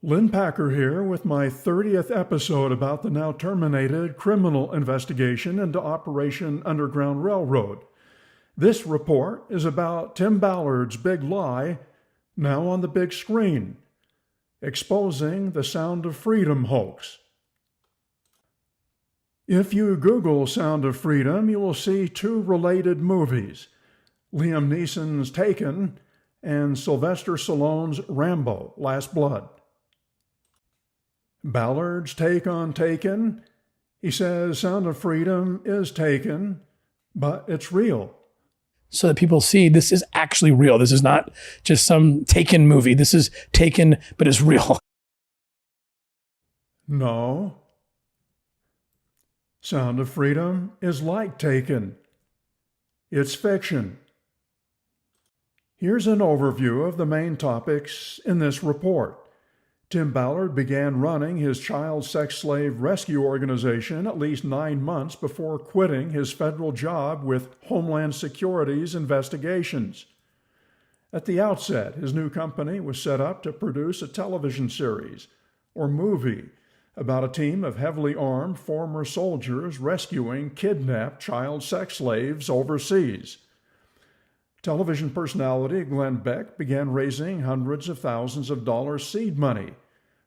Lynn Packer here with my 30th episode about the now terminated criminal investigation into Operation Underground Railroad. This report is about Tim Ballard's big lie, now on the big screen, exposing the Sound of Freedom hoax. If you Google Sound of Freedom, you will see two related movies, Liam Neeson's Taken and Sylvester Stallone's Rambo: Last Blood. Ballard's take on Taken, he says Sound of Freedom is taken, but it's real. So that people see this is actually real. This is not just some Taken movie. This is Taken, but it's real. No. Sound of Freedom is like Taken. It's fiction. Here's an overview of the main topics in this report. Tim Ballard began running his child sex slave rescue organization at least 9 months before quitting his federal job with Homeland Security's investigations. At the outset, his new company was set up to produce a television series, or movie, about a team of heavily armed former soldiers rescuing kidnapped child sex slaves overseas. Television personality Glenn Beck began raising hundreds of thousands of dollars seed money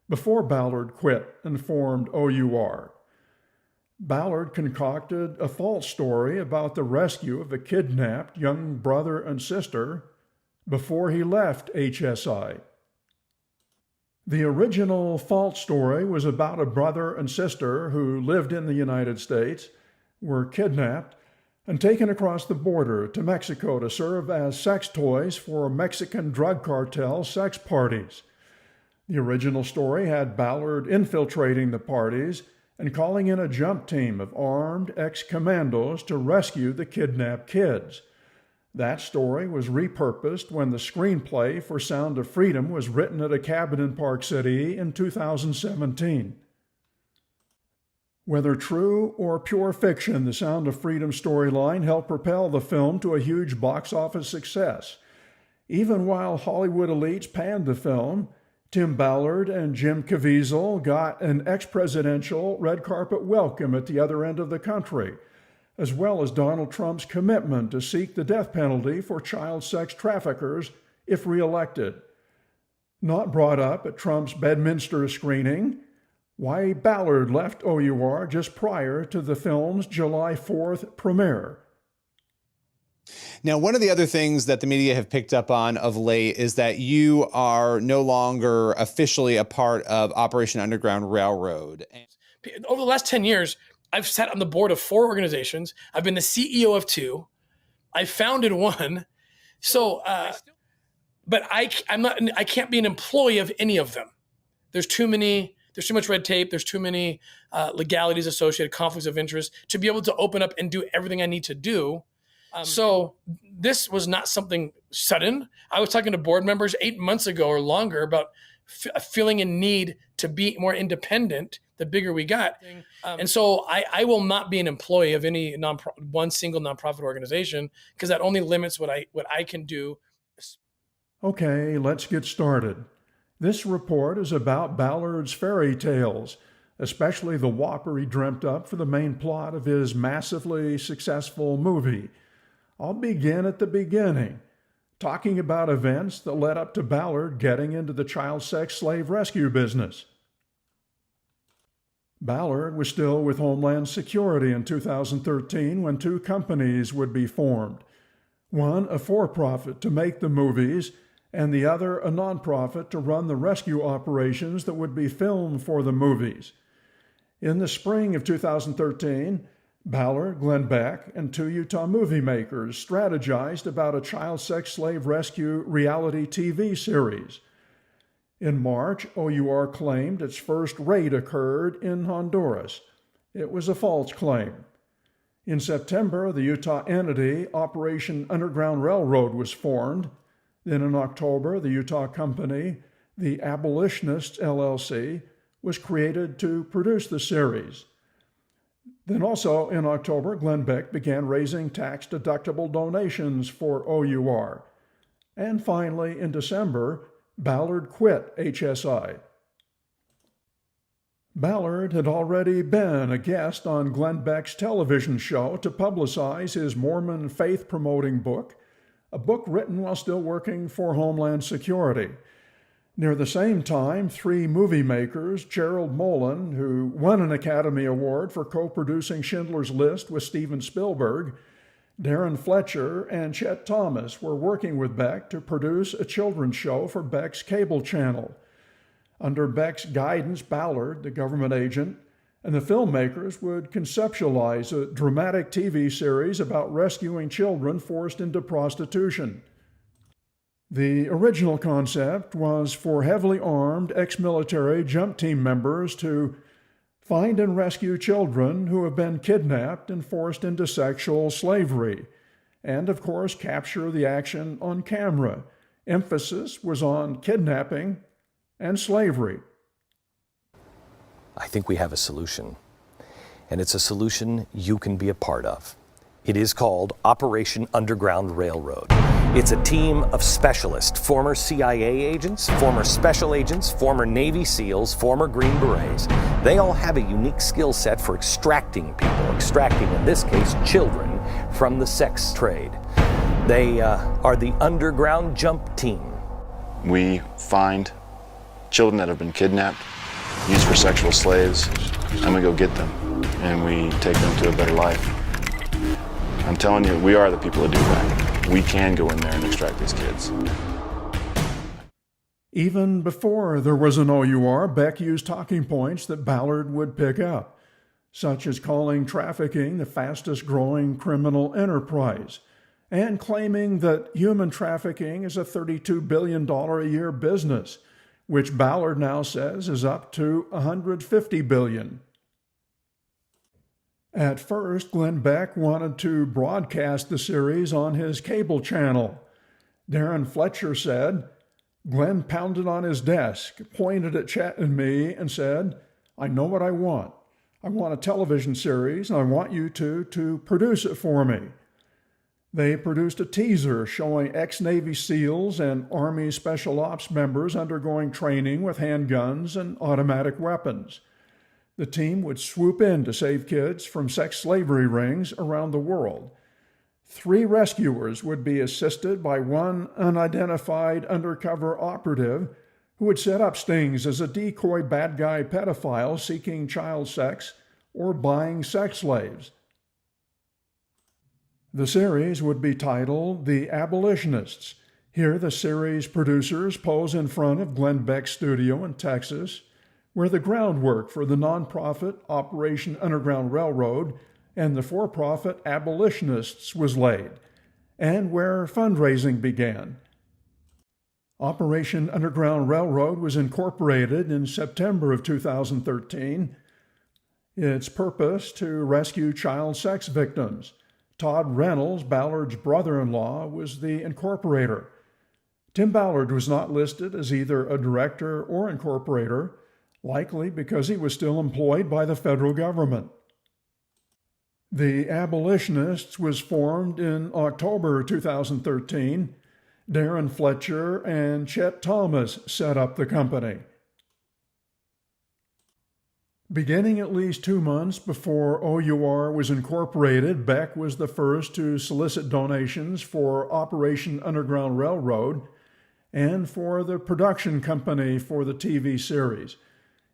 before Ballard quit and formed OUR. Ballard concocted a false story about the rescue of a kidnapped young brother and sister before he left HSI. The original false story was about a brother and sister who lived in the United States, were kidnapped, and taken across the border to Mexico to serve as sex toys for Mexican drug cartel sex parties. The original story had Ballard infiltrating the parties and calling in a jump team of armed ex-commandos to rescue the kidnapped kids. That story was repurposed when the screenplay for Sound of Freedom was written at a cabin in Park City in 2017. Whether true or pure fiction, the Sound of Freedom storyline helped propel the film to a huge box office success. Even while Hollywood elites panned the film, Tim Ballard and Jim Caviezel got an ex-presidential red carpet welcome at the other end of the country, as well as Donald Trump's commitment to seek the death penalty for child sex traffickers if reelected. Not brought up at Trump's Bedminster screening, why Ballard left OUR just prior to the film's July 4th premiere. Now, one of the other things that the media have picked up on of late is that you are no longer officially a part of Operation Underground Railroad. Over the last 10 years, I've sat on the board of 4 organizations. I've been the CEO of 2. I founded 1. So, but I can't be an employee of any of them. There's too much red tape. There's too many legalities associated, conflicts of interest to be able to open up and do everything I need to do. So this was not something sudden. I was talking to board members 8 months ago or longer about feeling a need to be more independent the bigger we got. And so I will not be an employee of any one single nonprofit organization, because that only limits what I can do. Okay, let's get started. This report is about Ballard's fairy tales, especially the whopper he dreamt up for the main plot of his massively successful movie. I'll begin at the beginning, talking about events that led up to Ballard getting into the child sex slave rescue business. Ballard was still with Homeland Security in 2013 when 2 companies would be formed. One, a for-profit to make the movies, and the other, a nonprofit to run the rescue operations that would be filmed for the movies. In the spring of 2013, Ballard, Glenn Beck, and 2 Utah movie makers strategized about a child sex slave rescue reality TV series. In March, OUR claimed its first raid occurred in Honduras. It was a false claim. In September, the Utah entity, Operation Underground Railroad, was formed. Then in October, the Utah company, the Abolitionists LLC, was created to produce the series. Then also in October, Glenn Beck began raising tax-deductible donations for OUR. And finally, in December, Ballard quit HSI. Ballard had already been a guest on Glenn Beck's television show to publicize his Mormon faith-promoting book, a book written while still working for Homeland Security. Near the same time, three movie makers, Gerald Molen, who won an Academy Award for co-producing Schindler's List with Steven Spielberg, Darren Fletcher, and Chet Thomas were working with Beck to produce a children's show for Beck's cable channel. Under Beck's guidance, Ballard, the government agent, and the filmmakers would conceptualize a dramatic TV series about rescuing children forced into prostitution. The original concept was for heavily armed ex-military jump team members to find and rescue children who have been kidnapped and forced into sexual slavery, and of course capture the action on camera. Emphasis was on kidnapping and slavery. I think we have a solution, and it's a solution you can be a part of. It is called Operation Underground Railroad. It's a team of specialists, former CIA agents, former special agents, former Navy SEALs, former Green Berets. They all have a unique skill set for extracting people, in this case, children, from the sex trade. They are the Underground Jump Team. We find children that have been kidnapped, used for sexual slaves, and we go get them, and we take them to a better life. I'm telling you, we are the people that do that. We can go in there and extract these kids. Even before there was an OUR, Beck used talking points that Ballard would pick up, such as calling trafficking the fastest growing criminal enterprise, and claiming that human trafficking is a $32 billion a year business, which Ballard now says is up to $150 billion. At first, Glenn Beck wanted to broadcast the series on his cable channel. Darren Fletcher said, Glenn pounded on his desk, pointed at Chet and me, and said, I know what I want. I want a television series, and I want you to produce it for me. They produced a teaser showing ex-Navy SEALs and Army Special Ops members undergoing training with handguns and automatic weapons. The team would swoop in to save kids from sex slavery rings around the world. 3 rescuers would be assisted by one unidentified undercover operative who would set up stings as a decoy bad guy pedophile seeking child sex or buying sex slaves. The series would be titled The Abolitionists. Here, the series producers pose in front of Glenn Beck's studio in Texas, where the groundwork for the nonprofit Operation Underground Railroad and the for-profit Abolitionists was laid, and where fundraising began. Operation Underground Railroad was incorporated in September of 2013. Its purpose to rescue child sex victims. Todd Reynolds, Ballard's brother-in-law, was the incorporator. Tim Ballard was not listed as either a director or incorporator, likely because he was still employed by the federal government. The Abolitionists was formed in October 2013. Darren Fletcher and Chet Thomas set up the company. Beginning at least 2 months before OUR was incorporated, Beck was the first to solicit donations for Operation Underground Railroad and for the production company for the TV series.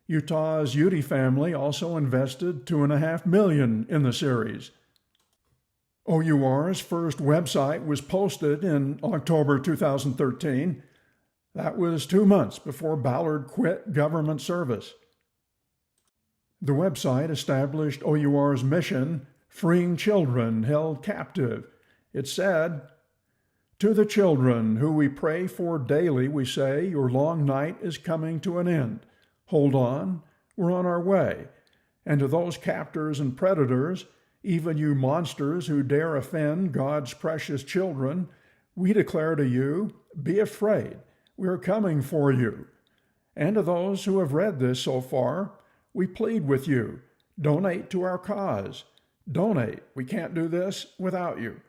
Utah's Udy family also invested $2.5 million in the series. OUR's first website was posted in October 2013. That was 2 months before Ballard quit government service. The website established OUR's mission, freeing children held captive. It said, To the children who we pray for daily, we say, your long night is coming to an end. Hold on, we're on our way. And to those captors and predators, even you monsters who dare offend God's precious children, we declare to you, be afraid, we are coming for you. And to those who have read this so far, we plead with you, donate to our cause. Donate, we can't do this without you.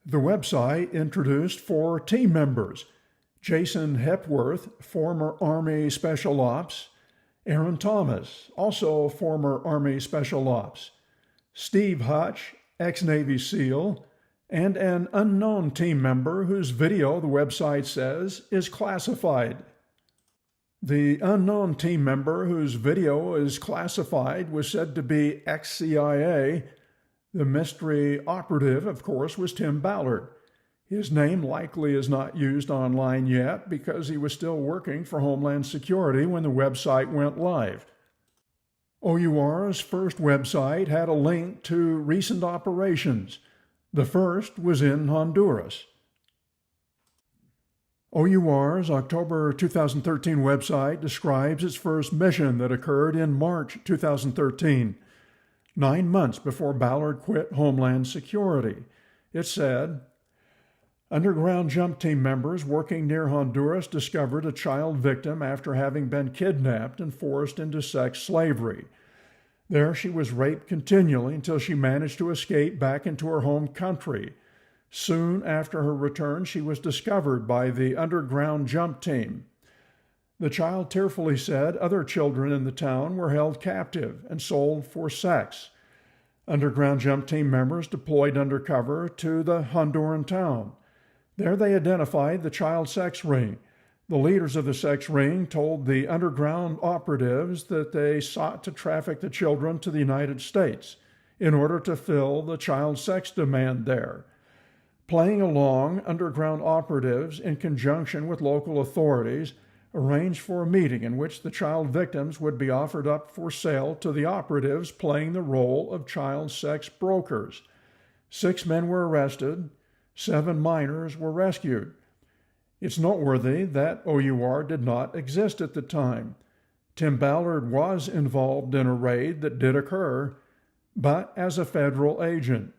The website introduced 4 team members, Jason Hepworth, former Army Special Ops, Aaron Thomas, also former Army Special Ops, Steve Hutch, ex-Navy SEAL, and an unknown team member whose video, the website says, is classified. The unknown team member whose video is classified was said to be ex-CIA. The mystery operative, of course, was Tim Ballard. His name likely is not used online yet because he was still working for Homeland Security when the website went live. OUR's first website had a link to recent operations. The first was in Honduras. OUR's October 2013 website describes its first mission that occurred in March 2013, 9 months before Ballard quit Homeland Security. It said, underground jump team members working near Honduras discovered a child victim after having been kidnapped and forced into sex slavery. There she was raped continually until she managed to escape back into her home country. Soon after her return, she was discovered by the underground jump team. The child tearfully said other children in the town were held captive and sold for sex. Underground jump team members deployed undercover to the Honduran town. There they identified the child sex ring. The leaders of the sex ring told the underground operatives that they sought to traffic the children to the United States in order to fill the child sex demand there. Playing along, underground operatives, in conjunction with local authorities, arranged for a meeting in which the child victims would be offered up for sale to the operatives playing the role of child sex brokers. 6 men were arrested. 7 minors were rescued. It's noteworthy that OUR did not exist at the time. Tim Ballard was involved in a raid that did occur, but as a federal agent.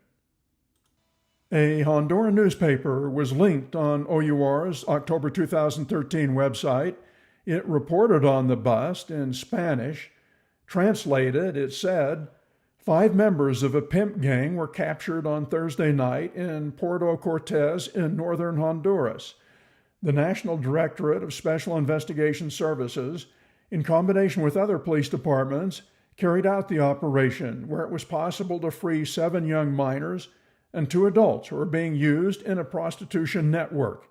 A Honduran newspaper was linked on OUR's October 2013 website. It reported on the bust in Spanish. Translated, it said, 5 members of a pimp gang were captured on Thursday night in Puerto Cortez in northern Honduras. The National Directorate of Special Investigation Services, in combination with other police departments, carried out the operation where it was possible to free 7 young minors and 2 adults who were being used in a prostitution network.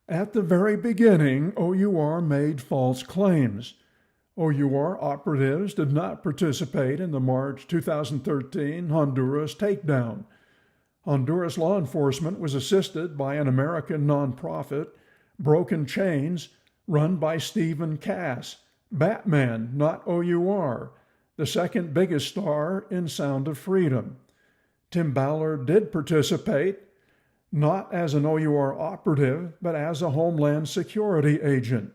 At the very beginning, OUR made false claims. OUR operatives did not participate in the March 2013 Honduras takedown. Honduras law enforcement was assisted by an American nonprofit, Broken Chains, run by Stephen Cass, Batman, not OUR, the second biggest star in Sound of Freedom. Tim Ballard did participate, not as an OUR operative, but as a Homeland Security agent.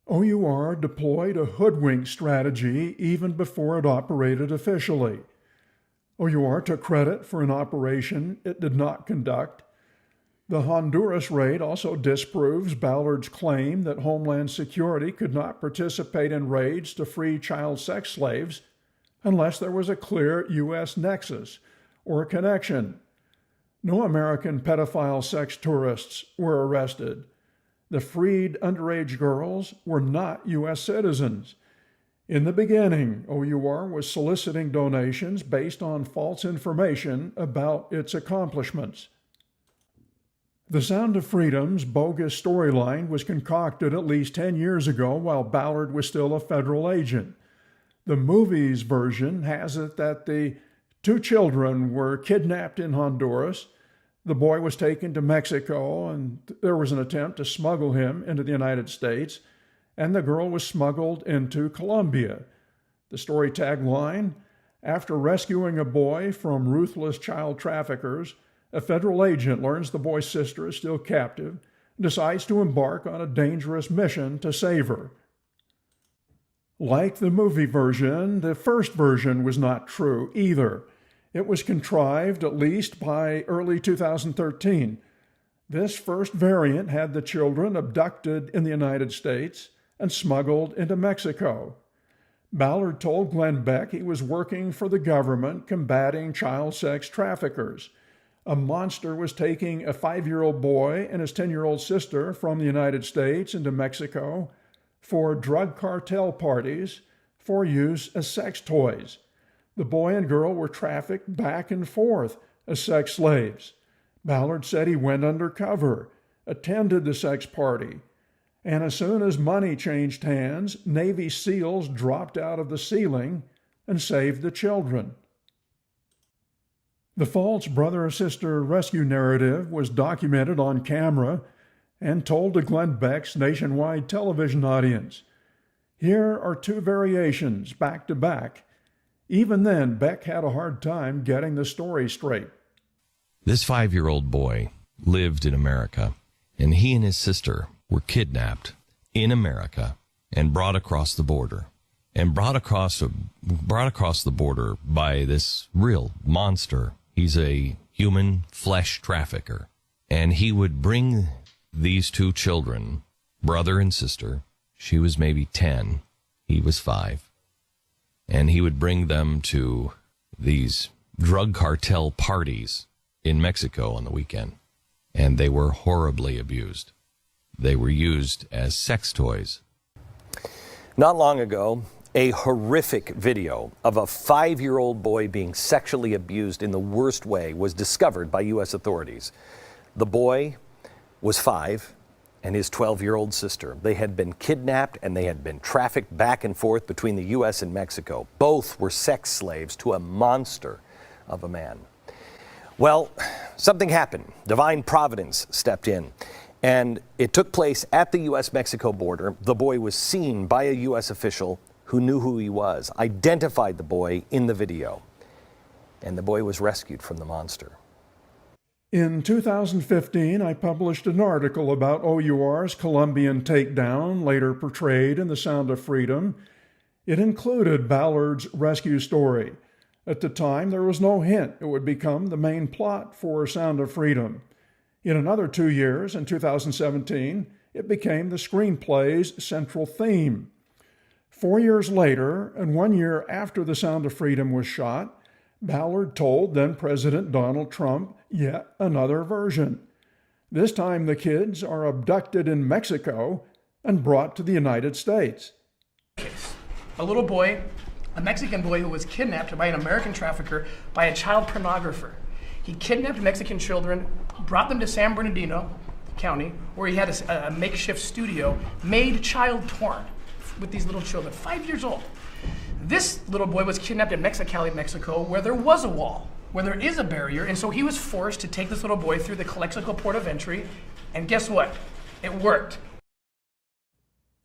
OUR deployed a hoodwink strategy even before it operated officially. OUR took credit for an operation it did not conduct. The Honduras raid also disproves Ballard's claim that Homeland Security could not participate in raids to free child sex slaves unless there was a clear U.S. nexus or connection. No American pedophile sex tourists were arrested. The freed underage girls were not U.S. citizens. In the beginning, OUR was soliciting donations based on false information about its accomplishments. The Sound of Freedom's bogus storyline was concocted at least 10 years ago while Ballard was still a federal agent. The movie's version has it that the 2 children were kidnapped in Honduras. The boy was taken to Mexico, and there was an attempt to smuggle him into the United States, and the girl was smuggled into Colombia. The story tagline, after rescuing a boy from ruthless child traffickers, a federal agent learns the boy's sister is still captive and decides to embark on a dangerous mission to save her. Like the movie version, the first version was not true either. It was contrived at least by early 2013. This first variant had the children abducted in the United States and smuggled into Mexico. Ballard told Glenn Beck he was working for the government combating child sex traffickers. A monster was taking a 5-year-old boy and his 10-year-old sister from the United States into Mexico, for drug cartel parties for use as sex toys. The boy and girl were trafficked back and forth as sex slaves. Ballard said he went undercover, attended the sex party, and as soon as money changed hands, Navy SEALs dropped out of the ceiling and saved the children. The false brother-sister rescue narrative was documented on camera and told to Glenn Beck's nationwide television audience. Here are two variations back to back. Even then, Beck had a hard time getting the story straight. This 5-year-old boy lived in America, and he and his sister were kidnapped in America and brought across the border. And brought across the border by this real monster. He's a human flesh trafficker. And he would bring these two children, brother and sister. She was maybe 10. He was 5. And he would bring them to these drug cartel parties in Mexico on the weekend. And they were horribly abused. They were used as sex toys. Not long ago, a horrific video of a 5-year-old boy being sexually abused in the worst way was discovered by U.S. authorities. The boy was 5 and his 12-year-old sister. They had been kidnapped and they had been trafficked back and forth between the U.S. and Mexico. Both were sex slaves to a monster of a man. Well, something happened. Divine providence stepped in. And it took place at the U.S.-Mexico border. The boy was seen by a U.S. official who knew who he was, identified the boy in the video. And the boy was rescued from the monster. In 2015, I published an article about OUR's Colombian takedown, later portrayed in The Sound of Freedom. It included Ballard's rescue story. At the time, there was no hint it would become the main plot for Sound of Freedom. In another 2 years, in 2017, it became the screenplay's central theme. 4 years later, and 1 year after The Sound of Freedom was shot, Ballard told then-President Donald Trump yet another version. This time the kids are abducted in Mexico and brought to the United States. A little boy, a Mexican boy who was kidnapped by an American trafficker by a child pornographer. He kidnapped Mexican children, brought them to San Bernardino County, where he had a makeshift studio, made child porn with these little children, 5 years old. This little boy was kidnapped in Mexicali, Mexico, where there was a wall, where there is a barrier, and so he was forced to take this little boy through the Calexico port of entry, and guess what? It worked.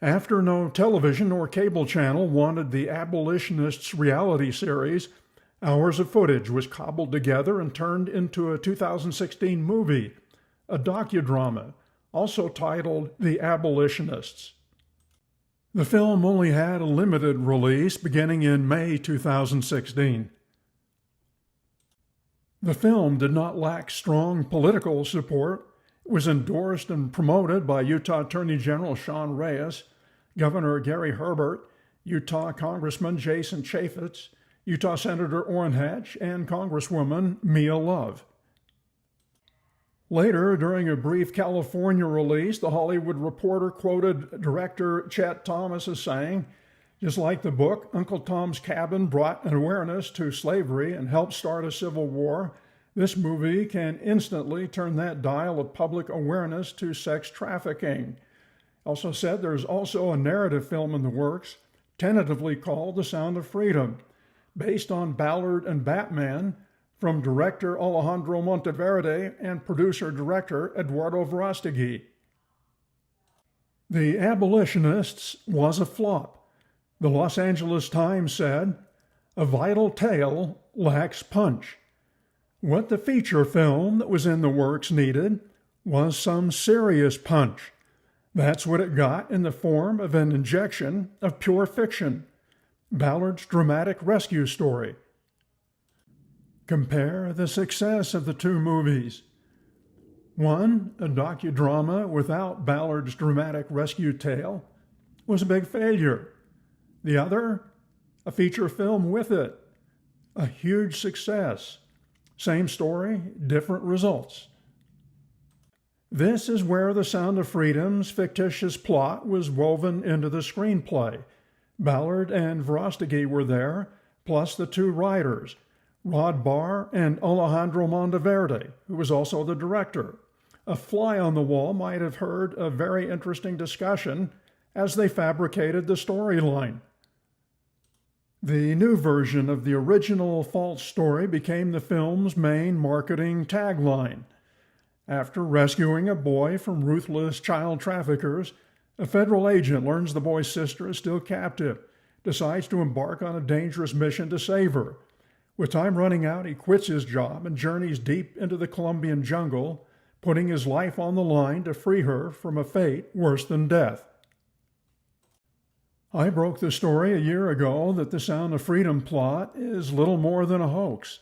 After no television or cable channel wanted the abolitionists' reality series, hours of footage was cobbled together and turned into a 2016 movie, a docudrama, also titled The Abolitionists. The film only had a limited release beginning in May 2016. The film did not lack strong political support. It was endorsed and promoted by Utah Attorney General Sean Reyes, Governor Gary Herbert, Utah Congressman Jason Chaffetz, Utah Senator Orrin Hatch, and Congresswoman Mia Love. Later, during a brief California release, The Hollywood Reporter quoted director Chet Thomas as saying, "Just like the book, Uncle Tom's Cabin brought an awareness to slavery and helped start a civil war. This movie can instantly turn that dial of public awareness to sex trafficking." Also said there's also a narrative film in the works, tentatively called The Sound of Freedom, based on Ballard and Batman, from director Alejandro Monteverde and producer-director Eduardo Verástegui. The Abolitionists was a flop. The Los Angeles Times said, "A vital tale lacks punch." What the feature film that was in the works needed was some serious punch. That's what it got in the form of an injection of pure fiction, Ballard's dramatic rescue story. Compare the success of the two movies. One, a docudrama without Ballard's dramatic rescue tale, was a big failure. The other, a feature film with it, a huge success. Same story, different results. This is where The Sound of Freedom's fictitious plot was woven into the screenplay. Ballard and Verostegui were there, plus the two writers, Rod Barr and Alejandro Monteverde, who was also the director. A fly on the wall might have heard a very interesting discussion as they fabricated the storyline. The new version of the original false story became the film's main marketing tagline. After rescuing a boy from ruthless child traffickers, a federal agent learns the boy's sister is still captive, decides to embark on a dangerous mission to save her. With time running out, he quits his job and journeys deep into the Colombian jungle, putting his life on the line to free her from a fate worse than death. I broke the story a year ago that the Sound of Freedom plot is little more than a hoax.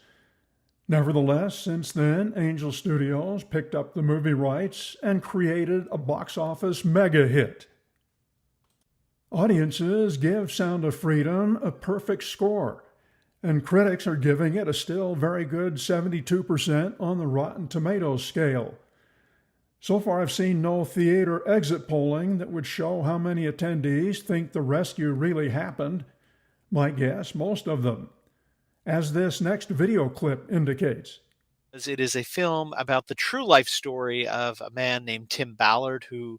Nevertheless, since then, Angel Studios picked up the movie rights and created a box office mega hit. Audiences give Sound of Freedom a perfect score, and critics are giving it a still very good 72% on the Rotten Tomatoes scale. So far, I've seen no theater exit polling that would show how many attendees think the rescue really happened. My guess, most of them, as this next video clip indicates. It is a film about the true life story of a man named Tim Ballard who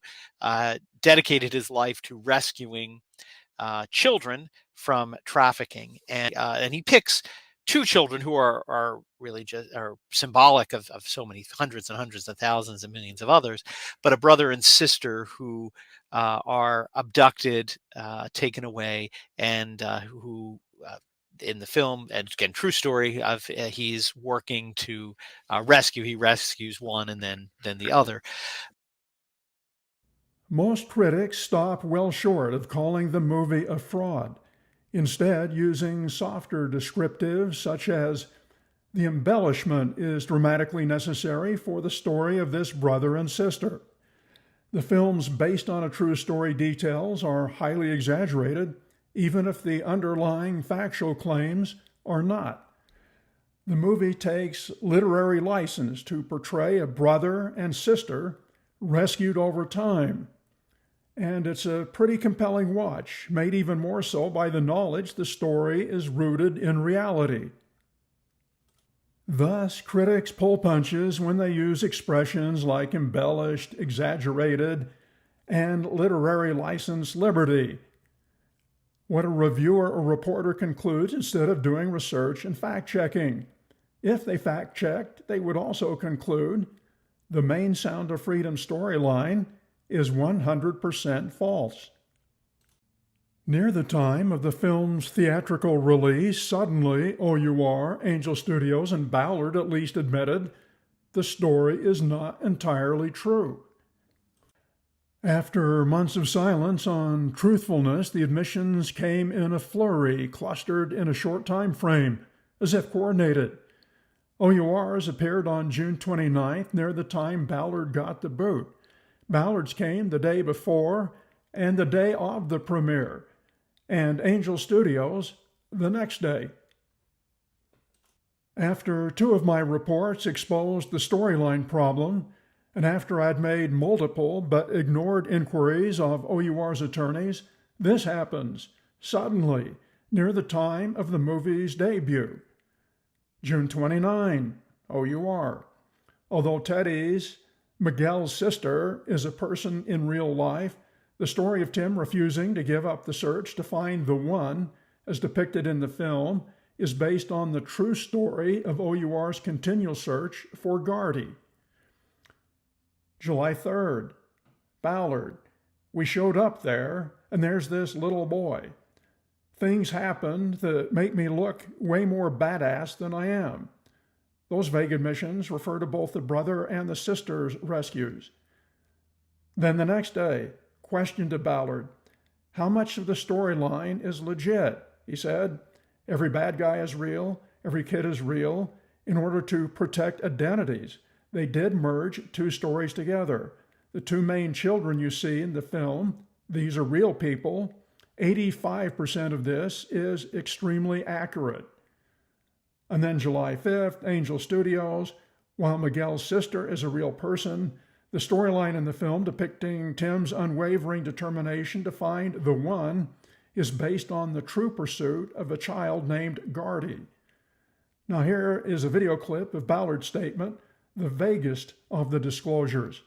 dedicated his life to rescuing children from trafficking, and he picks two children who are really just are symbolic of so many hundreds and hundreds of thousands and millions of others, but a brother and sister who are abducted, taken away, and who in the film, and again, true story of he's working to rescue. He rescues one and then the other. Most critics stop well short of calling the movie a fraud, instead using softer descriptives such as, "The embellishment is dramatically necessary for the story of this brother and sister. The film's based on a true story details are highly exaggerated, even if the underlying factual claims are not. The movie takes literary license to portray a brother and sister rescued over time. And it's a pretty compelling watch, made even more so by the knowledge the story is rooted in reality." Thus, critics pull punches when they use expressions like embellished, exaggerated, and literary license liberty. What a reviewer or reporter concludes instead of doing research and fact-checking. If they fact-checked, they would also conclude the main Sound of Freedom storyline is 100% false. Near the time of the film's theatrical release, suddenly OUR, Angel Studios, and Ballard at least admitted the story is not entirely true. After months of silence on truthfulness, the admissions came in a flurry, clustered in a short time frame, as if coordinated. OUR's appeared on June 29th, near the time Ballard got the boot. Ballard's came the day before and the day of the premiere, and Angel Studios the next day. After two of my reports exposed the storyline problem, and after I'd made multiple but ignored inquiries of OUR's attorneys, this happens, suddenly, near the time of the movie's debut. June 29, OUR. Although Teddy's, Miguel's sister, is a person in real life, the story of Tim refusing to give up the search to find the one, as depicted in the film, is based on the true story of OUR's continual search for Gardy. July 3rd, Ballard. We showed up there, and there's this little boy. Things happened that make me look way more badass than I am. Those vague admissions refer to both the brother and the sister's rescues. Then the next day, question to Ballard, how much of the storyline is legit? He said, every bad guy is real, every kid is real. In order to protect identities, they did merge two stories together. The two main children you see in the film, these are real people. 85% of this is extremely accurate. And then July 5th, Angel Studios, while Miguel's sister is a real person, The storyline in the film depicting Tim's unwavering determination to find the one is based on the true pursuit of a child named Gardy. Now here is a video clip of Ballard's statement, the vaguest of the disclosures.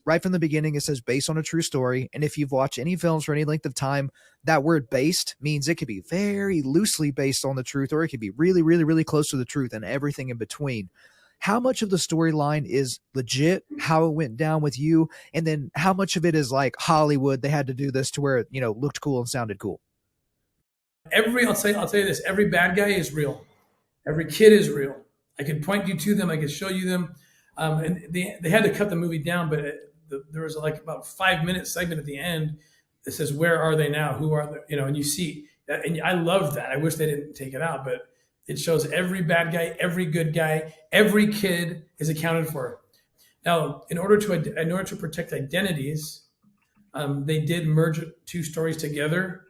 Right from the beginning, it says based on a true story. And if you've watched any films for any length of time, that word based means it could be very loosely based on the truth, or it could be really, really, really close to the truth and everything in between. How much of the storyline is legit, how it went down with you, and then how much of it is like Hollywood, they had to do this to where it, looked cool and sounded cool? I'll tell you this, every bad guy is real. Every kid is real. I could point you to them. I could show you them. And they had to cut the movie down, but there was like about 5-minute segment at the end that says, "Where are they now? Who are they?" And you see that, and I love that. I wish they didn't take it out, but it shows every bad guy, every good guy, every kid is accounted for. Now, in order to protect identities, they did merge two stories together,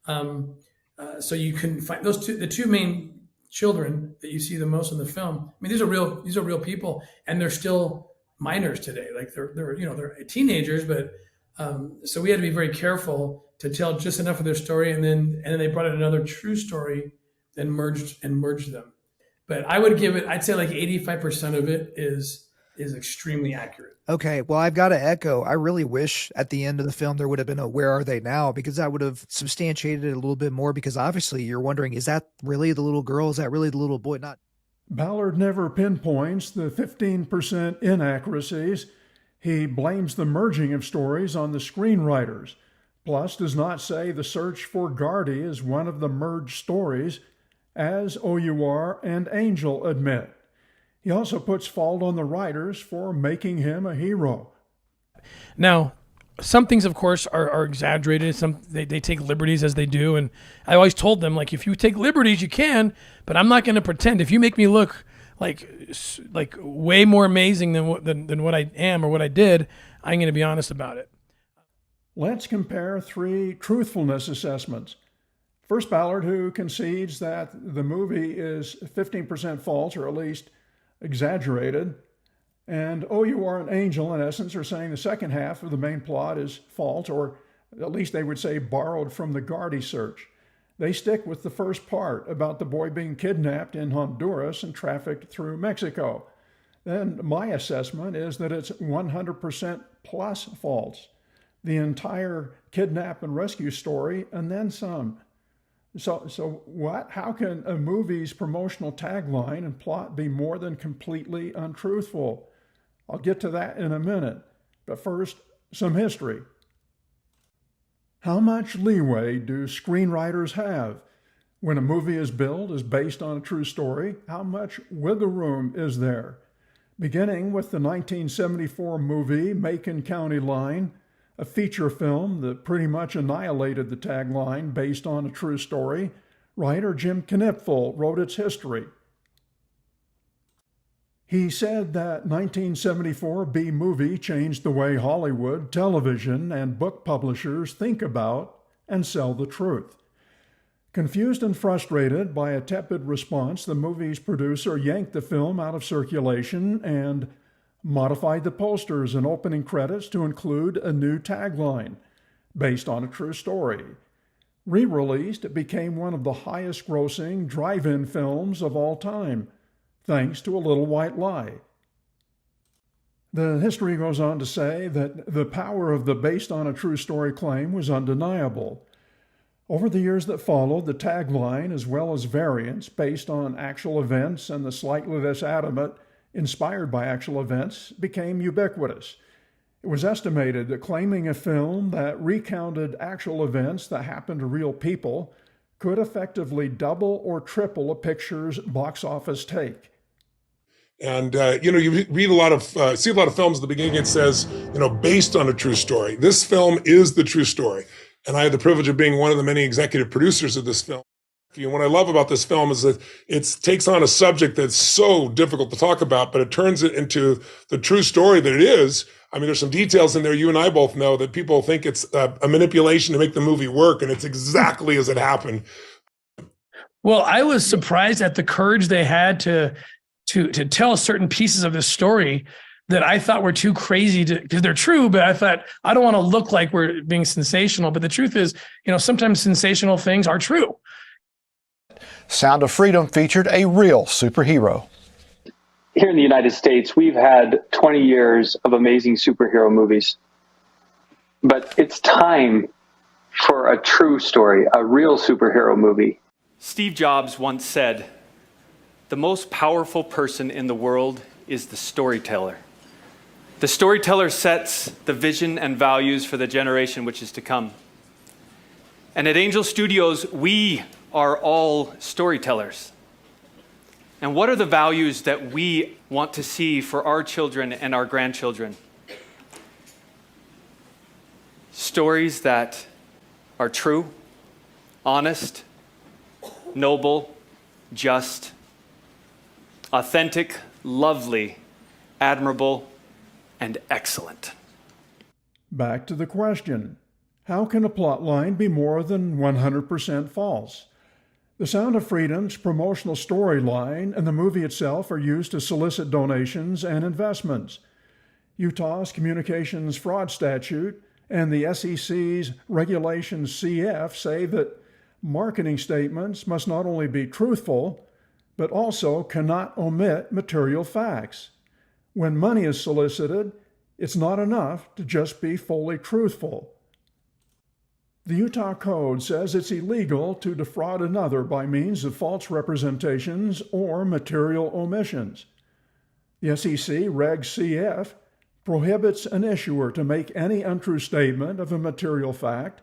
so you can find the two main children that you see the most in the film. I mean, these are real people, and they're still minors today. Like they're teenagers, but so we had to be very careful to tell just enough of their story, and then they brought in another true story, then merged them. But I would give it, I'd say like 85% of it is extremely accurate. Okay, well, I've got to echo. I really wish at the end of the film there would have been a "Where are they now?" because that would have substantiated it a little bit more, because obviously you're wondering, is that really the little girl? Is that really the little boy? Not. Ballard never pinpoints the 15% inaccuracies. He blames the merging of stories on the screenwriters, plus does not say the search for Gardy is one of the merged stories, as OUR and Angel admit. He also puts fault on the writers for making him a hero. Now, some things, of course, are exaggerated. Some they take liberties, as they do. And I always told them, like, if you take liberties, you can, but I'm not going to pretend. If you make me look like way more amazing than what I am or what I did, I'm going to be honest about it. Let's compare 3 truthfulness assessments. First, Ballard, who concedes that the movie is 15% false, or at least exaggerated, and OUR and Angel, in essence, are saying the second half of the main plot is false, or at least they would say borrowed from the Gardy search. They stick with the first part about the boy being kidnapped in Honduras and trafficked through Mexico. Then my assessment is that it's 100% plus false. The entire kidnap and rescue story, and then some. So what? How can a movie's promotional tagline and plot be more than completely untruthful? I'll get to that in a minute. But first, some history. How much leeway do screenwriters have? When a movie is billed as based on a true story, how much wiggle room is there? Beginning with the 1974 movie Macon County Line, a feature film that pretty much annihilated the tagline based on a true story, writer Jim Knipfel wrote its history. He said that 1974 B movie changed the way Hollywood, television, and book publishers think about and sell the truth. Confused and frustrated by a tepid response, the movie's producer yanked the film out of circulation and modified the posters and opening credits to include a new tagline, based on a true story. Re-released, it became one of the highest-grossing drive-in films of all time, thanks to a little white lie. The history goes on to say that the power of the based on a true story claim was undeniable. Over the years that followed, the tagline, as well as variants based on actual events and the slightly less adamant inspired by actual events, became ubiquitous. It was estimated that claiming a film that recounted actual events that happened to real people could effectively double or triple a picture's box office take. And, you read a lot of, see a lot of films at the beginning, it says, based on a true story. This film is the true story. And I had the privilege of being one of the many executive producers of this film. What I love about this film is that it takes on a subject that's so difficult to talk about, but it turns it into the true story that it is. I mean, there's some details in there you and I both know that people think it's a manipulation to make the movie work, and it's exactly as it happened. Well, I was surprised at the courage they had to tell certain pieces of this story that I thought were too crazy to, because they're true, but I thought, I don't want to look like we're being sensational. But the truth is, sometimes sensational things are true. Sound of Freedom featured a real superhero. Here in the United States, we've had 20 years of amazing superhero movies. But it's time for a true story, a real superhero movie. Steve Jobs once said, "The most powerful person in the world is the storyteller. The storyteller sets the vision and values for the generation which is to come." And at Angel Studios, we are all storytellers. And what are the values that we want to see for our children and our grandchildren? Stories that are true, honest, noble, just, authentic, lovely, admirable, and excellent. Back to the question. How can a plot line be more than 100% false? The Sound of Freedom's promotional storyline and the movie itself are used to solicit donations and investments. Utah's Communications Fraud Statute and the SEC's Regulation CF say that marketing statements must not only be truthful, but also cannot omit material facts. When money is solicited, it's not enough to just be fully truthful. The Utah Code says it's illegal to defraud another by means of false representations or material omissions. The SEC Reg CF prohibits an issuer to make any untrue statement of a material fact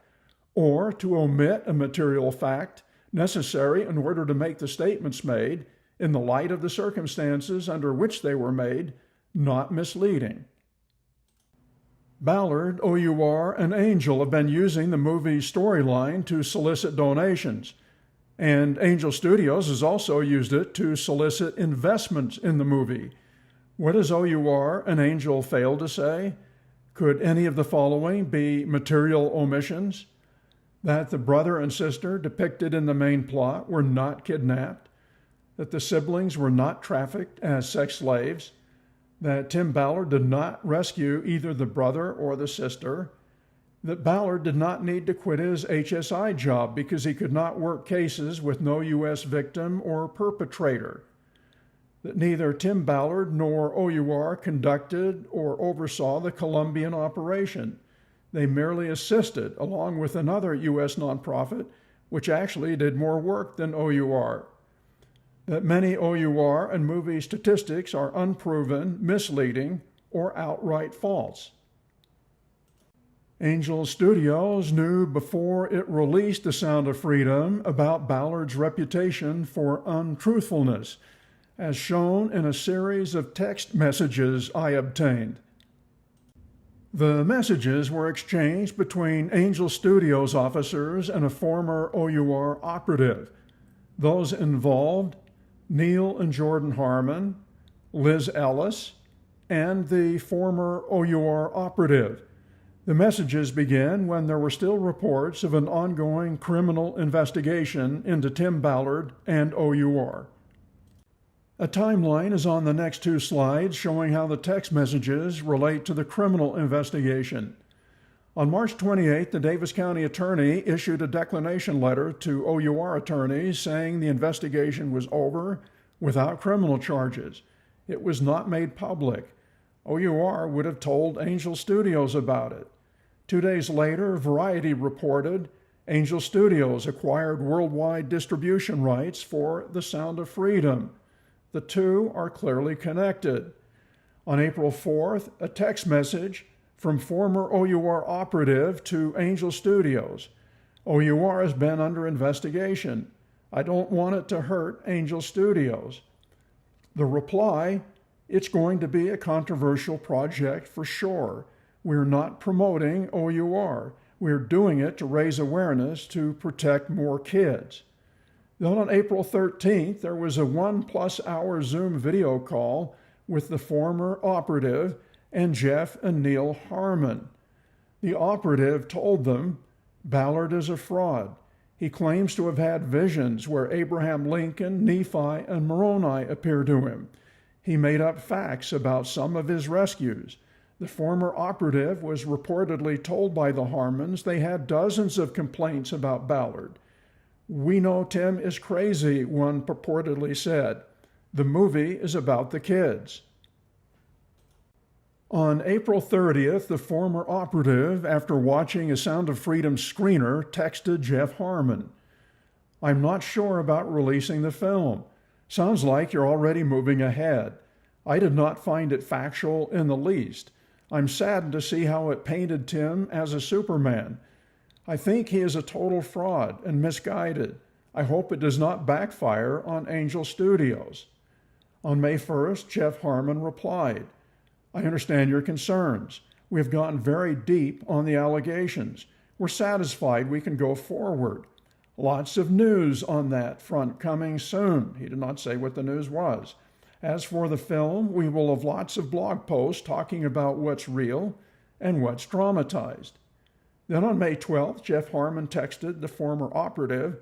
or to omit a material fact necessary in order to make the statements made, in the light of the circumstances under which they were made, not misleading. Ballard, OUR, and Angel have been using the movie's storyline to solicit donations, and Angel Studios has also used it to solicit investments in the movie. What does OUR and Angel fail to say? Could any of the following be material omissions? That the brother and sister depicted in the main plot were not kidnapped, that the siblings were not trafficked as sex slaves, that Tim Ballard did not rescue either the brother or the sister, that Ballard did not need to quit his HSI job because he could not work cases with no U.S. victim or perpetrator, that neither Tim Ballard nor OUR conducted or oversaw the Colombian operation. They merely assisted, along with another U.S. nonprofit, which actually did more work than OUR. That many OUR and movie statistics are unproven, misleading, or outright false. Angel Studios knew before it released The Sound of Freedom about Ballard's reputation for untruthfulness, as shown in a series of text messages I obtained. The messages were exchanged between Angel Studios officers and a former OUR operative. Those involved: Neil and Jordan Harmon, Liz Ellis, and the former OUR operative. The messages began when there were still reports of an ongoing criminal investigation into Tim Ballard and OUR. A timeline is on the next two slides showing how the text messages relate to the criminal investigation. On March 28, the Davis County Attorney issued a declination letter to OUR attorneys saying the investigation was over without criminal charges. It was not made public. OUR would have told Angel Studios about it. 2 days later, Variety reported Angel Studios acquired worldwide distribution rights for The Sound of Freedom. The two are clearly connected. On April 4th, a text message from former OUR operative to Angel Studios. OUR has been under investigation. I don't want it to hurt Angel Studios. The reply: it's going to be a controversial project for sure. We're not promoting OUR. We're doing it to raise awareness to protect more kids. Then on April 13th, there was a 1+ hour Zoom video call with the former operative and Jeff and Neil Harmon. The operative told them Ballard is a fraud. He claims to have had visions where Abraham Lincoln, Nephi, and Moroni appear to him. He made up facts about some of his rescues. The former operative was reportedly told by the Harmons they had dozens of complaints about Ballard. "We know Tim is crazy," one purportedly said. "The movie is about the kids." On April 30th, the former operative, after watching a Sound of Freedom screener, texted Jeff Harmon, "I'm not sure about releasing the film. Sounds like you're already moving ahead. I did not find it factual in the least. I'm saddened to see how it painted Tim as a Superman. I think he is a total fraud and misguided. I hope it does not backfire on Angel Studios." On May 1st, Jeff Harmon replied, "I understand your concerns. We have gone very deep on the allegations. We're satisfied we can go forward. Lots of news on that front coming soon." He did not say what the news was. "As for the film, we will have lots of blog posts talking about what's real and what's dramatized." Then on May 12th, Jeff Harmon texted the former operative,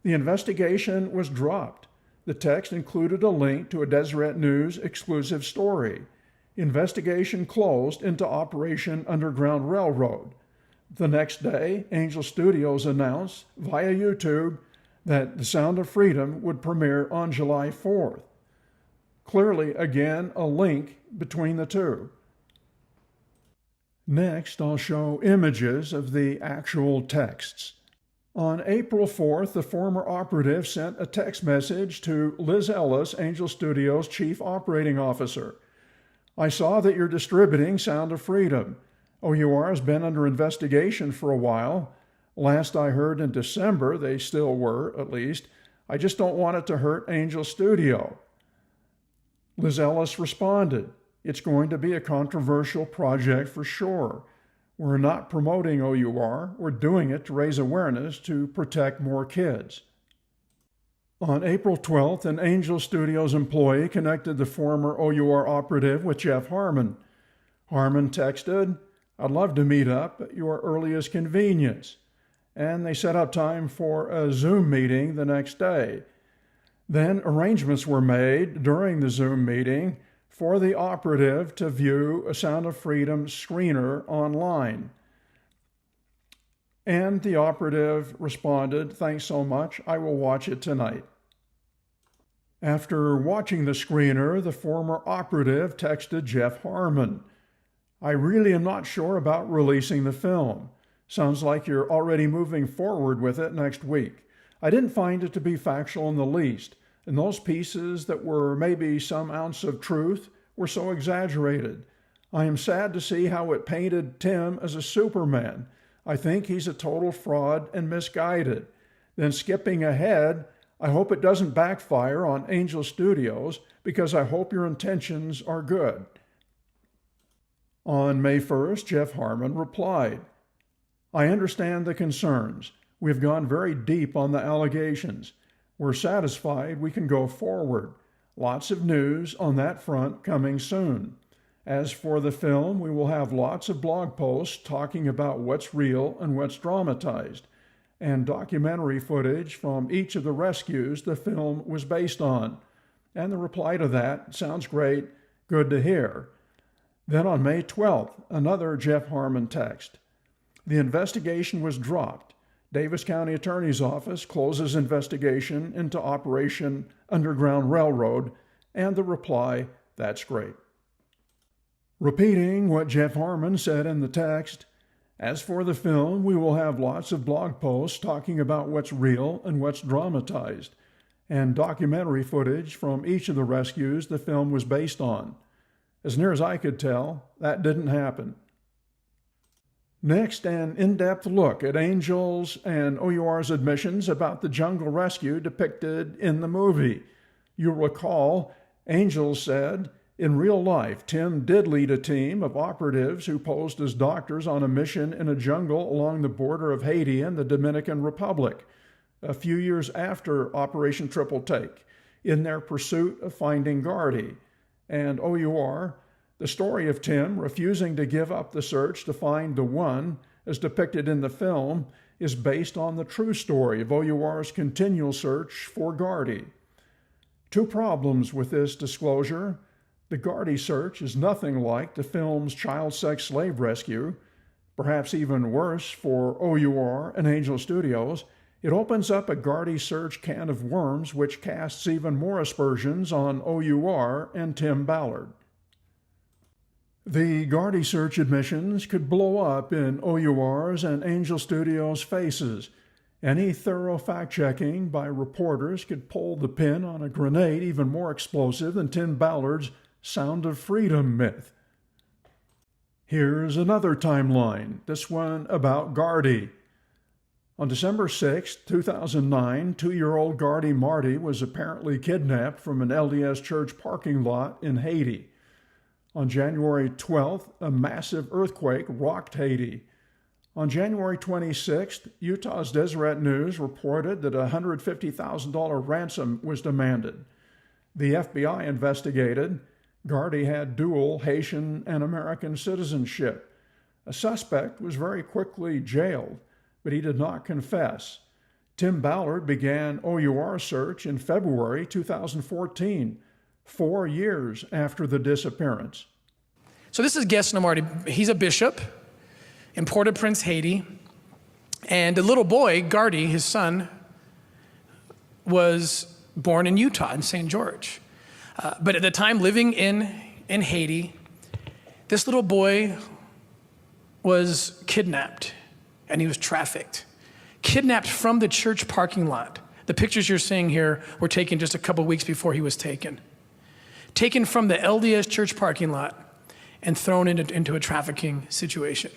"The investigation was dropped." The text included a link to a Deseret News exclusive story. "Investigation closed into Operation Underground Railroad." The next day, Angel Studios announced via YouTube that The Sound of Freedom would premiere on July 4th. Clearly, again, a link between the two. Next, I'll show images of the actual texts. On April 4th, the former operative sent a text message to Liz Ellis, Angel Studios' Chief Operating Officer. "I saw that you're distributing Sound of Freedom. OUR has been under investigation for a while. Last I heard in December, they still were, at least. I just don't want it to hurt Angel Studio." Liz Ellis responded, "It's going to be a controversial project for sure. We're not promoting OUR. We're doing it to raise awareness to protect more kids." On April 12th, an Angel Studios employee connected the former OUR operative with Jeff Harmon. Harmon texted, "I'd love to meet up at your earliest convenience." And they set up time for a Zoom meeting the next day. Then arrangements were made during the Zoom meeting for the operative to view a Sound of Freedom screener online. And the operative responded, "Thanks so much. I will watch it tonight." After watching the screener, the former operative texted Jeff Harmon, "I really am not sure about releasing the film. Sounds like you're already moving forward with it next week. I didn't find it to be factual in the least, and those pieces that were maybe some ounce of truth were so exaggerated. I am sad to see how it painted Tim as a Superman. I think he's a total fraud and misguided." Then skipping ahead, "I hope it doesn't backfire on Angel Studios because I hope your intentions are good." On May 1st, Jeff Harmon replied, "I understand the concerns. We've gone very deep on the allegations. We're satisfied we can go forward. Lots of news on that front coming soon. As for the film, we will have lots of blog posts talking about what's real and what's dramatized, and documentary footage from each of the rescues the film was based on." And the reply to that, "Sounds great, good to hear." Then on May 12th, another Jeff Harmon text. "The investigation was dropped. Davis County Attorney's Office closes investigation into Operation Underground Railroad," and the reply, "That's great." Repeating what Jeff Harmon said in the text, "As for the film, we will have lots of blog posts talking about what's real and what's dramatized, and documentary footage from each of the rescues the film was based on." As near as I could tell, that didn't happen. Next, an in-depth look at Angel's and OUR's admissions about the jungle rescue depicted in the movie. You'll recall, Angel said, "In real life, Tim did lead a team of operatives who posed as doctors on a mission in a jungle along the border of Haiti and the Dominican Republic, a few years after Operation Triple Take, in their pursuit of finding Gardy." And OUR, "The story of Tim refusing to give up the search to find the one, as depicted in the film, is based on the true story of OUR's continual search for Gardy." Two problems with this disclosure. The Gardaí search is nothing like the film's child sex slave rescue. Perhaps even worse for OUR and Angel Studios, it opens up a Gardaí search can of worms which casts even more aspersions on OUR and Tim Ballard. The Gardaí search admissions could blow up in OUR's and Angel Studios' faces. Any thorough fact-checking by reporters could pull the pin on a grenade even more explosive than Tim Ballard's Sound of Freedom myth. Here's another timeline, this one about Gardaí. On December 6, 2009, 2-year-old Gardaí Marty was apparently kidnapped from an LDS church parking lot in Haiti. On January 12th, a massive earthquake rocked Haiti. On January 26th, Utah's Deseret News reported that a $150,000 ransom was demanded. The FBI investigated. Gardaí had dual Haitian and American citizenship. A suspect was very quickly jailed, but he did not confess. Tim Ballard began OUR search in February 2014, 4 years after the disappearance. So this is Gesno Marty. He's a bishop in Port-au-Prince, Haiti. And the little boy, Gardaí, his son, was born in Utah, in St. George. But at the time living in Haiti, this little boy was kidnapped and he was trafficked. Kidnapped from the church parking lot. The pictures you're seeing here were taken just a couple weeks before he was taken. Taken from the LDS church parking lot and thrown into a trafficking situation.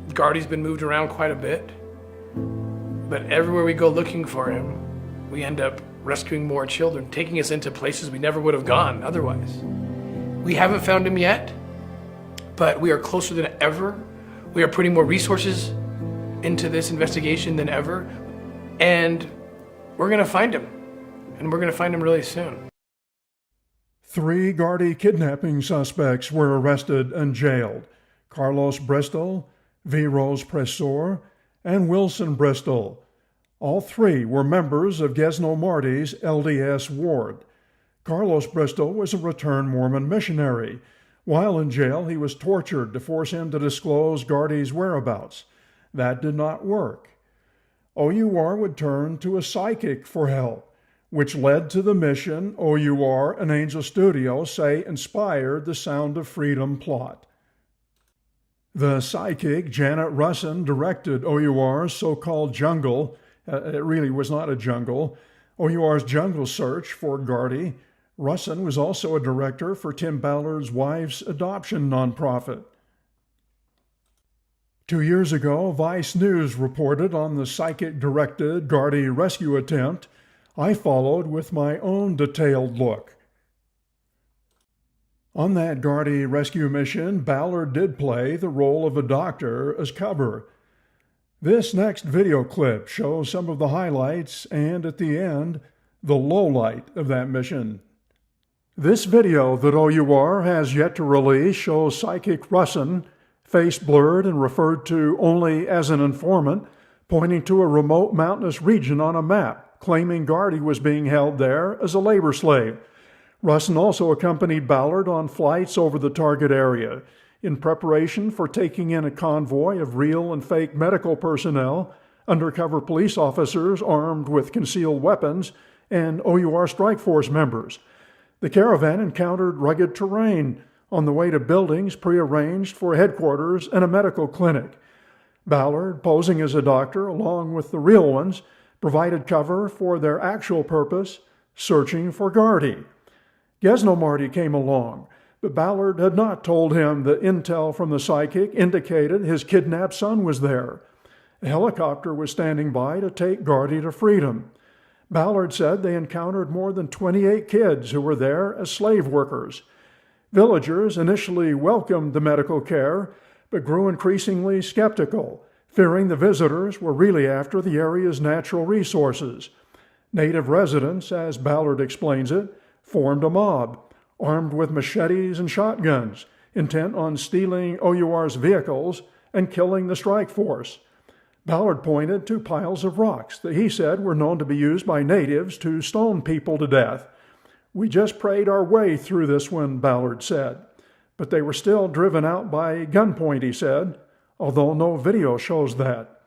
Gardaí's been moved around quite a bit, but everywhere we go looking for him, we end up rescuing more children, taking us into places we never would have gone otherwise. We haven't found him yet, but we are closer than ever. We are putting more resources into this investigation than ever, and we're gonna find him, and we're gonna find him really soon. 3 Gardaí kidnapping suspects were arrested and jailed: Carlos Bristol, V. Rose Pressor, and Wilson Bristol. All 3 were members of Gesno Marty's LDS ward. Carlos Bristol was a returned Mormon missionary. While in jail, he was tortured to force him to disclose Gardaí's whereabouts. That did not work. OUR would turn to a psychic for help, which led to the mission OUR and Angel Studios say inspired the Sound of Freedom plot. The psychic, Janet Russin, directed OUR's so-called jungle. It really was not a jungle. OUR's jungle search for Gardaí. Russin was also a director for Tim Ballard's wife's adoption nonprofit. 2 years ago, Vice News reported on the psychic-directed Gardaí rescue attempt. I followed with my own detailed look. On that Gardaí rescue mission, Ballard did play the role of a doctor as cover. This next video clip shows some of the highlights and, at the end, the lowlight of that mission. This video that OUR has yet to release shows Psychic Russin, face blurred and referred to only as an informant, pointing to a remote mountainous region on a map, claiming Gardaí was being held there as a labor slave. Russin also accompanied Ballard on flights over the target area in preparation for taking in a convoy of real and fake medical personnel, undercover police officers armed with concealed weapons, and OUR Strike Force members. The caravan encountered rugged terrain on the way to buildings prearranged for headquarters and a medical clinic. Ballard, posing as a doctor along with the real ones, provided cover for their actual purpose, searching for Gardaí. Gesno Marty came along, but Ballard had not told him that intel from the psychic indicated his kidnapped son was there. A helicopter was standing by to take Gardaí to freedom. Ballard said they encountered more than 28 kids who were there as slave workers. Villagers initially welcomed the medical care, but grew increasingly skeptical, fearing the visitors were really after the area's natural resources. Native residents, as Ballard explains it, formed a mob, armed with machetes and shotguns, intent on stealing OUR's vehicles and killing the strike force. Ballard pointed to piles of rocks that he said were known to be used by natives to stone people to death. "We just prayed our way through this one," Ballard said. "But they were still driven out by gunpoint," he said, although no video shows that.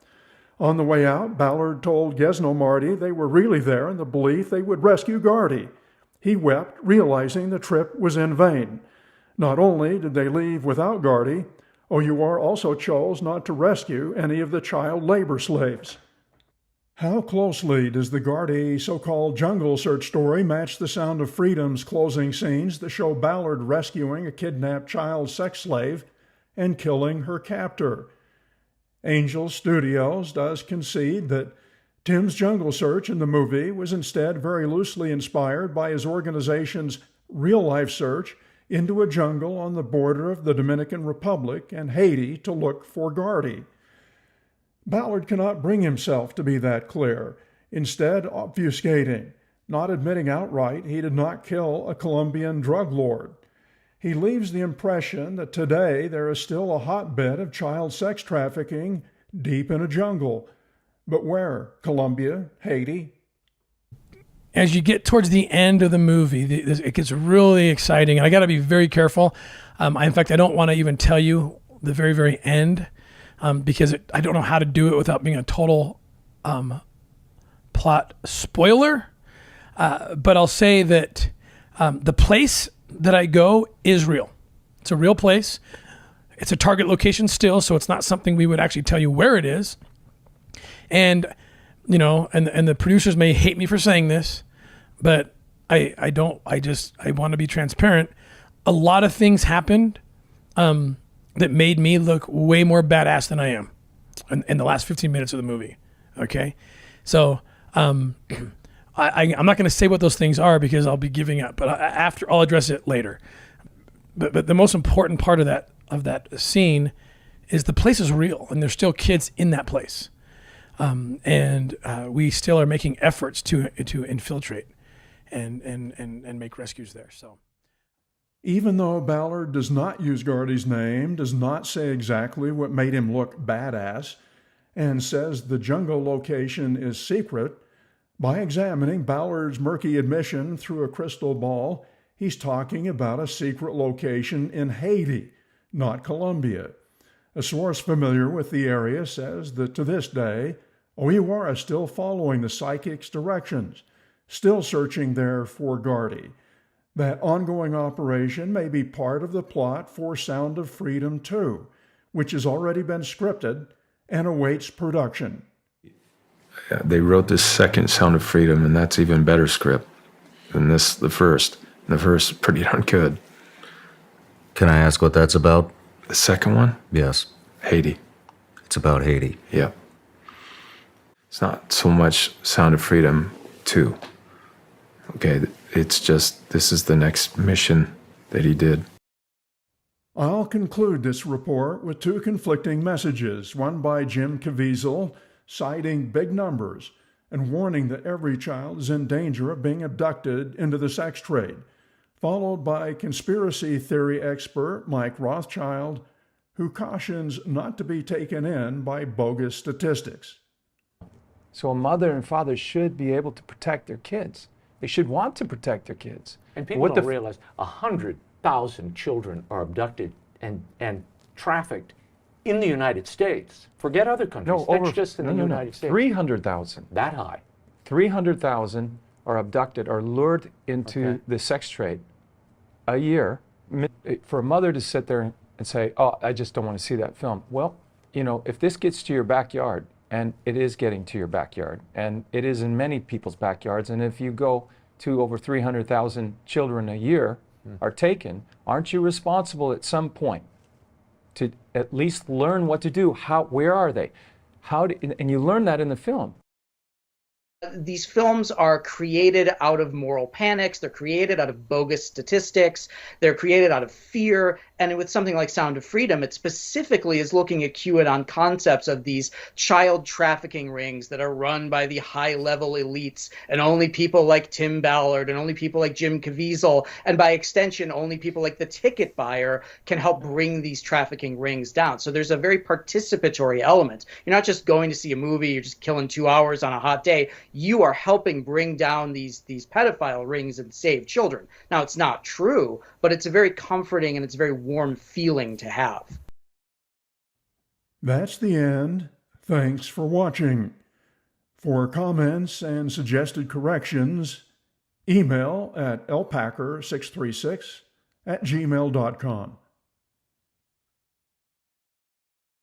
On the way out, Ballard told Gesno Marty they were really there in the belief they would rescue Gardy. He wept, realizing the trip was in vain. Not only did they leave without Gardy, OUR also chose not to rescue any of the child labor slaves. How closely does the Gardy so-called jungle search story match the Sound of Freedom's closing scenes that show Ballard rescuing a kidnapped child sex slave and killing her captor? Angel Studios does concede that Tim's jungle search in the movie was instead very loosely inspired by his organization's real-life search into a jungle on the border of the Dominican Republic and Haiti to look for Gardy. Ballard cannot bring himself to be that clear, instead obfuscating, not admitting outright he did not kill a Colombian drug lord. He leaves the impression that today there is still a hotbed of child sex trafficking deep in a jungle. But where? Colombia? Haiti? As you get towards the end of the movie, it gets really exciting. And I got to be very careful. In fact, I don't want to even tell you the very, very end because I don't know how to do it without being a total plot spoiler. But I'll say that the place that I go is real. It's a real place. It's a target location still, so it's not something we would actually tell you where it is. And, you know, and the producers may hate me for saying this, but I want to be transparent. A lot of things happened that made me look way more badass than I am in the last 15 minutes of the movie. Okay? So I'm not going to say what those things are because I'll be giving up, but I'll address it later. But the most important part of that scene is the place is real and there's still kids in that place. And we still are making efforts to infiltrate and make rescues there. So, even though Ballard does not use Gardy's name, does not say exactly what made him look badass, and says the jungle location is secret, by examining Ballard's murky admission through a crystal ball, he's talking about a secret location in Haiti, not Colombia. A source familiar with the area says that to this day, OUR is still following the psychic's directions, still searching there for Gardy. That ongoing operation may be part of the plot for Sound of Freedom 2, which has already been scripted and awaits production. They wrote this second Sound of Freedom, and that's even better script than the first. And the first is pretty darn good. Can I ask what that's about? The second one? Yes. Haiti. It's about Haiti. Yeah. It's not so much Sound of Freedom 2. Okay, it's just, this is the next mission that he did. I'll conclude this report with two conflicting messages, one by Jim Caviezel, citing big numbers and warning that every child is in danger of being abducted into the sex trade, followed by conspiracy theory expert Mike Rothschild, who cautions not to be taken in by bogus statistics. So a mother and father should be able to protect their kids. They should want to protect their kids. And people don't realize 100,000 children are abducted and trafficked in the United States. Forget other countries. That's just in the United States. 300,000. That high. 300,000 are abducted, are lured into the sex trade a year. For a mother to sit there and say, oh, I just don't want to see that film. Well, you know, if this gets to your backyard, and it is getting to your backyard, and it is in many people's backyards, and if you go to over 300,000 children a year are taken, aren't you responsible at some point to at least learn what to do? Where are they? And you learn that in the film. These films are created out of moral panics. They're created out of bogus statistics. They're created out of fear. And with something like Sound of Freedom, it specifically is looking at QAnon concepts of these child trafficking rings that are run by the high-level elites, and only people like Tim Ballard and only people like Jim Caviezel, and by extension, only people like the ticket buyer can help bring these trafficking rings down. So there's a very participatory element. You're not just going to see a movie, you're just killing 2 hours on a hot day. You are helping bring down these pedophile rings and save children. Now, it's not true, but it's a very comforting and it's a very warm feeling to have. That's the end. Thanks for watching. For comments and suggested corrections, email at lpacker636@gmail.com.